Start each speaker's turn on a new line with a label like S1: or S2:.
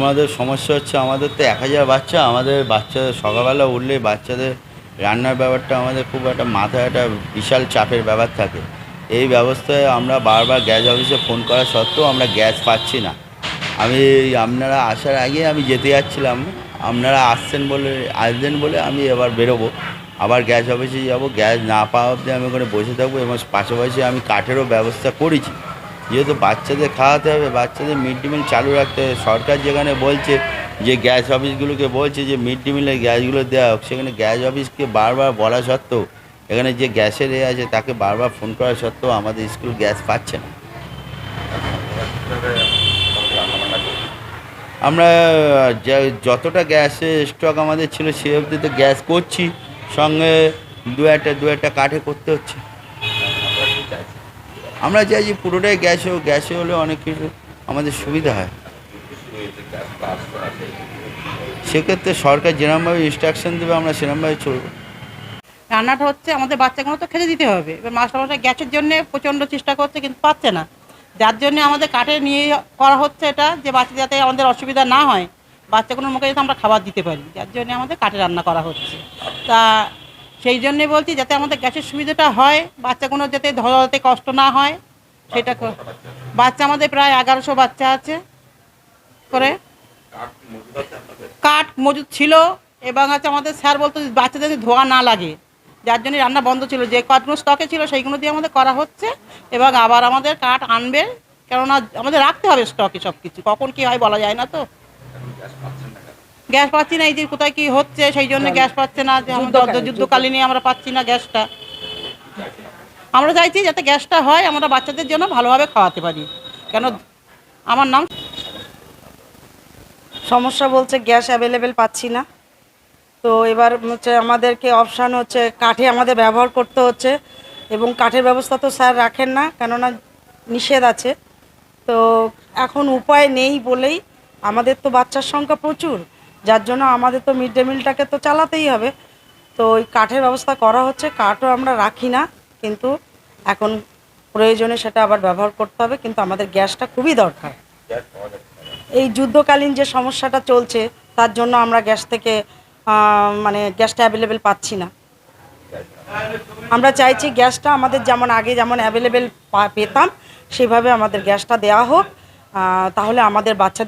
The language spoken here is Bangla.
S1: আমাদের সমস্যা হচ্ছে, আমাদের তো 1000 বাচ্চা। আমাদের বাচ্চাদের সকালবেলা উঠলেই বাচ্চাদের রান্নার ব্যাপারটা আমাদের খুব একটা মাথায় একটা বিশাল চাপের ব্যাপার থাকে। এই ব্যবস্থায় আমরা বারবার গ্যাস অফিসে ফোন করা সত্ত্বেও আমরা গ্যাস পাচ্ছি না। আপনারা আসার আগে আমি যেতে যাচ্ছিলাম, আপনারা আসবেন বলে আমি এবার বেরোবো, আবার গ্যাস অফিসে যাব। গ্যাস না পাওয়া অবধি আমি ওখানে বসে থাকবো এবং পাশাপাশি আমি কাঠেরও ব্যবস্থা করেছি, যেহেতু বাচ্চাদের খাওয়াতে হবে, বাচ্চাদের মিড ডে মিল চালু রাখতে হবে। সরকার যেখানে বলছে যে গ্যাস অফিসগুলোকে বলছে যে মিড ডে মিলের গ্যাসগুলো দেওয়া হোক, সেখানে গ্যাস অফিসকে বারবার বলা সত্ত্বেও, এখানে যে গ্যাসের আছে তাকে বারবার ফোন করা সত্ত্বেও আমাদের স্কুল গ্যাস পাচ্ছে না। আমরা যতটা গ্যাসের স্টক আমাদের ছিল সে অবধি তো গ্যাস করছি, সঙ্গে দু একটা কাঠে করতে হচ্ছে। আমরা চাইছি পুরোটাই গ্যাসে হলে অনেক কিছু আমাদের সুবিধা হয়। সেক্ষেত্রে সরকার যেরকমভাবে ইনস্ট্রাকশন দেবে আমরা সেরকমভাবে চলবো।
S2: রান্নাটা হচ্ছে আমাদের বাচ্চাগুলো তো খেতে দিতে হবে। এবার মাস্টারমশাই গ্যাসের জন্যে প্রচণ্ড চেষ্টা করছে কিন্তু পাচ্ছে না, যার জন্যে আমাদের কাঠে নিয়ে করা হচ্ছে এটা, যে বাচ্চা যাতে আমাদের অসুবিধা না হয়, বাচ্চাগুলোর মুখে যাতে আমরা খাবার দিতে পারি, যার জন্যে আমাদের কাঠে রান্না করা হচ্ছে। তা সেই জন্যে বলছি যাতে আমাদের গ্যাসের সুবিধাটা হয়, বাচ্চাগুলোর যাতে ধরাতে কষ্ট না হয় সেটা। বাচ্চা আমাদের প্রায় 1100 বাচ্চা আছে করে। কাঠ মজুদ ছিল এবং হচ্ছে আমাদের স্যার বলতো বাচ্চাদের ধোয়া না লাগে, যার জন্য রান্না বন্ধ ছিল। যে কাঠগুলো স্টকে ছিল সেইগুলো দিয়ে আমাদের করা হচ্ছে এবং আবার আমাদের কাঠ আনবে, কেননা আমাদের রাখতে হবে স্টকে সব কিছু, কখন কী হয় বলা যায় না। তো গ্যাস পাচ্ছি না, এই যে কোথায় কী হচ্ছে সেই জন্য গ্যাস পাচ্ছে না, যে আমাদের যুদ্ধকালীনই আমরা পাচ্ছি না গ্যাসটা। আমরা চাইছি যাতে গ্যাসটা হয়, আমরা বাচ্চাদের জন্য ভালোভাবে খাওয়াতে পারি। কেন আমার নাম
S3: সমস্যা বলছে গ্যাস অ্যাভেলেবেল পাচ্ছি না। তো এবার হচ্ছে আমাদেরকে অপশান হচ্ছে কাঠে আমাদের ব্যবহার করতে হচ্ছে, এবং কাঠের ব্যবস্থা তো স্যার রাখেন না, কেননা নিষেধ আছে। তো এখন উপায় নেই বলেই, আমাদের তো বাচ্চার সংখ্যা প্রচুর, যার জন্য আমাদের তো মিড ডে মিলটাকে তো চালাতেই হবে। তো ওই কাঠের ব্যবস্থা করা হচ্ছে, কাঠও আমরা রাখি না, কিন্তু এখন প্রয়োজনে সেটা আবার ব্যবহার করতে হবে, কিন্তু আমাদের গ্যাসটা খুবই দরকার। এই যুদ্ধকালীন যে সমস্যাটা চলছে তার জন্য আমরা গ্যাস থেকে মানে গ্যাসটা অ্যাভেলেবেল পাচ্ছি না। আমরা চাইছি গ্যাসটা আমাদের যেমন আগে যেমন অ্যাভেলেবেল পেতাম সেভাবে আমাদের গ্যাসটা দেওয়া হোক, তাহলে আমাদের বাচ্চাদের